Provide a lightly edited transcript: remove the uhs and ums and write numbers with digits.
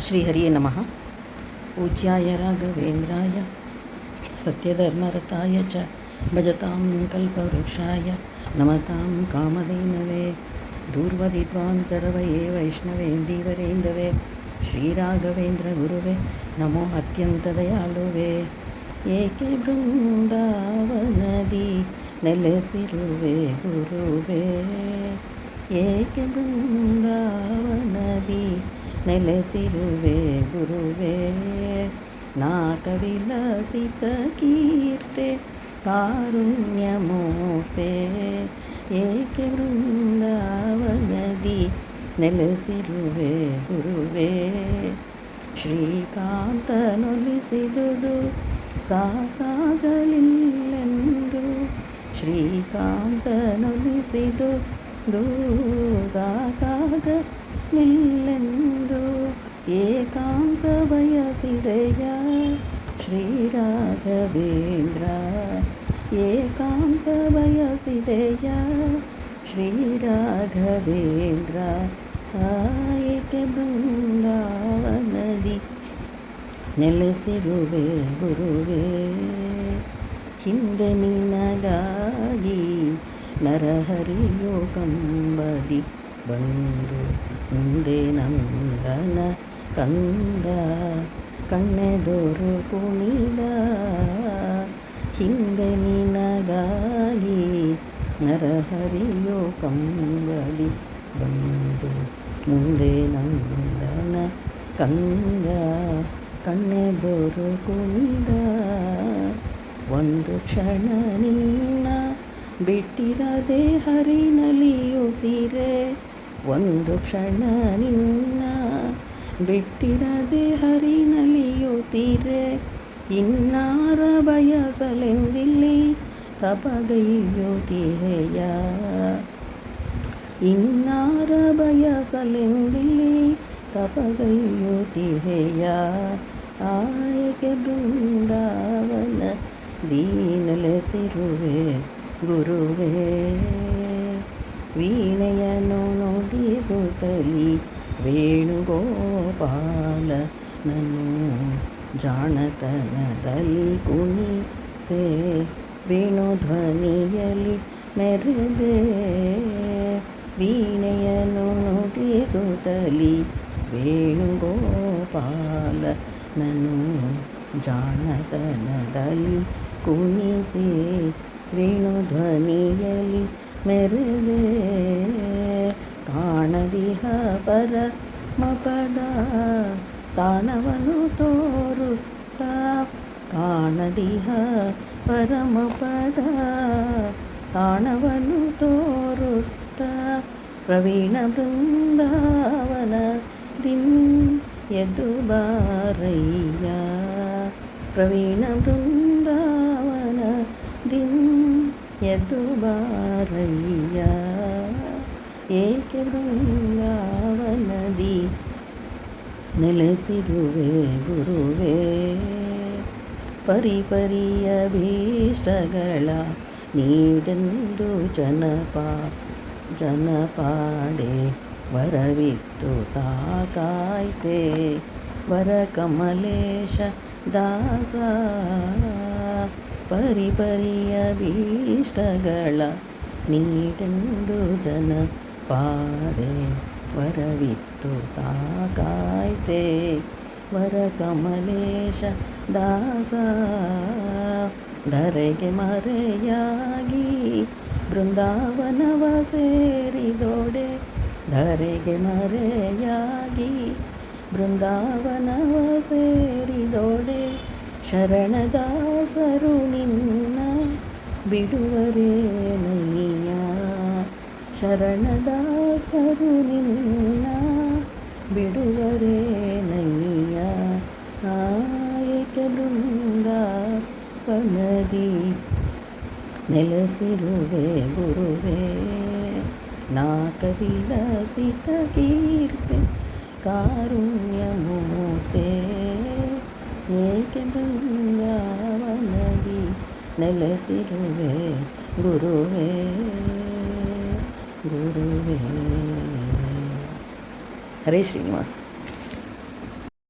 ಶ್ರೀಹರಿಯೇ ನಮಃ. ಪೂಜ್ಯಾಯ ರಾಘವೇಂದ್ರಾಯ ಸತ್ಯಧರ್ಮರತಾಯ ಚ ಭಜತಾಂ ಕಲ್ಪವೃಕ್ಷಾಯ ನಮತಾಂ ಕಾಮಧೇನವೇ. ದೂರ್ವದಿದ್ವಾಂತರವಯೇ ವೈಷ್ಣವೇಂದೀವರೇಂದವೇ ಶ್ರೀರಾಘವೇಂದ್ರ ಗುರುವೇ ನಮೋ ಅತ್ಯಂತ ದಯಾಳುವೆ. ಏಕೆ ಬೃಂದಾವನದಿ ನೆಲೆಸಿರುವೆ ಗುರುವೇ, ಏಕೆ ಬೃಂದಾವನದಿ ನೆಲೆಸಿರುವೆ ಗುರುವೇ. ನಾಕವಿಲಸಿತ ಕೀರ್ತೆ ಕಾರುಣ್ಯಮೂರ್ತೆ, ಏಕೆ ಬೃಂದಾವನದಿ ನೆಲೆಸಿರುವೆ ಗುರುವೇ. ಶ್ರೀಕಾಂತನೊಲಿಸಿದುದು ಸಾಕಾಗಲಿಲ್ಲೆಂದು, ಶ್ರೀಕಾಂತನೊಲಿಸಿದುದು ಸಾಕಾಗಲಿಲ್ಲೆಂದು ಏಕಾಂತ ಬಯಸಿದೆಯ ಶ್ರೀರಾಘವೇಂದ್ರ, ಏಕಾಂತ ಬಯಸಿದೆಯ ಶ್ರೀರಾಘವೇಂದ್ರ. ಏಕೆ ಬೃಂದಾವನದಿ ನೆಲೆಸಿರುವೆ ಗುರುವೇ. ಹಿಂದೆ ನಿನಗಾಗಿ ನರಹರಿಯೋ ಕಂಬದಿ ಬಂದು, ಮುಂದೆ ನಂದನ ಕಂದ ಕಣ್ಣೆದುರು ಕುಣಿದ. ಹಿಂದೆ ನಿನಗಾಗಿ ನರಹರಿಯೋ ಕಂಬದಿ ಬಂದು, ಮುಂದೆ ನಂದನ ಕಂದ ಕಣ್ಣೆದುರು ಕುಣಿದ. ಒಂದು ಕ್ಷಣ ನಿನ್ನ ಬಿಟ್ಟಿರದೆ ಹರಿನಲಿಯುತ್ತೀರೆ, ಒಂದು ಕ್ಷಣ ನಿನ್ನ ಬಿಟ್ಟಿರದೆ ಹರಿನಲಿಯುತ್ತೀರೆ. ಇನ್ನಾರ ಬಯಸಲೆಂದಿಲ್ಲಿ ತಪಗೈಯುತ್ತೀಹೆಯ, ಇನ್ನಾರ ಬಯಸಲೆಂದಿಲ್ಲಿ ತಪಗೈಯುತ್ತೀಹೆಯ. ಏಕೆ ಬೃಂದಾವನ ನೆಲೆಸಿರುವೆ ಗುರುವೇ. ವೀಣೆಯನ್ನು ನುಡಿಸುತ್ತಲಿ ವೇಣುಗೋಪಾಲನನ್ನು ಜಾಣತನದಲ್ಲಿ ಕುಣಿಸೆ, ವೇಣುಧ್ವನಿಯಲ್ಲಿ ಮೆರೆದೆ. ವೀಣೆಯನ್ನು ನುಡಿಸುತ್ತಲಿ ವೇಣುಗೋಪಾಲನನ್ನು ಜಾಣತನದಲ್ಲಿ ಕುಣಿಸಿ, ವೇಣುಧ್ವನಿಯಲ್ಲಿ ಮೆರೆದೆ. ಕಾಣದಿಹ ಪರಮಪದ ತಾಣವನ್ನು ತೋರುತ್ತ, ಕಾಣದಿಹ ಪರಮಪದ ತಾಣವನ್ನು ತೋರುತ್ತ. ಪ್ರವೀಣ ಬೃಂದಾವನ ದಿನ್ ಎದ್ದು ಬಾರಯ್ಯ, ಪ್ರವೀಣ ಬೃಂದಾವನ ದಿನ್ ಎದ್ದು ಬಾರಯ್ಯ. ಏಕೆ ಬೃಂದಾವನದಿ ನೆಲೆಸಿರುವೆ ಗುರುವೇ. ಪರಿಪರಿಯ ಭೀಷ್ಟಗಳ ನೀಡೆಂದು ಜನಪಾಡೆ ವರವಿತ್ತು ಸಾಕಾಯ್ತೆ, ವರ ಕಮಲೇಶ ದಾಸ. ಪರಿಪರಿಯ ಭೀಷ್ಟಗಳ ನೀಡೆಂದು ಜನಪಾಡೆ ವರವಿತ್ತು ಸಾಕಾಯ್ತೆ, ವರ ಕಮಲೇಶ ದಾಸ. ಧರೆಗೆ ಮರೆಯಾಗಿ ಬೃಂದಾವನವ ಸೇರಿದೋಡೆ, ಧರೆಗೆ ಮರೆಯಾಗಿ ಬೃಂದಾವನವ ಸೇರಿದೋಡೆ. ಶರಣದಾಸರು ನಿನ್ನ ಬಿಡುವರೇನಯ್ಯ, ಶರಣದಾಸರು ನಿನ್ನ ಬಿಡುವರೇನಯ್ಯ. ಏಕೆ ಬೃಂದಾವನದಿ ನೆಲೆಸಿರುವೆ ಗುರುವೇ. ನಾಕವಿಲಸಿತ ಕೀರ್ತೆ ಕಾರುಣ್ಯಮೂರ್ತೆ, ಏಕೆ ಬೃಂದಾವನದಿ ನೆಲೆಸಿರುವೆ ಗುರುವೇ ಗುರುವೇ. ಹರೇ ಶ್ರೀನಿವಾಸ.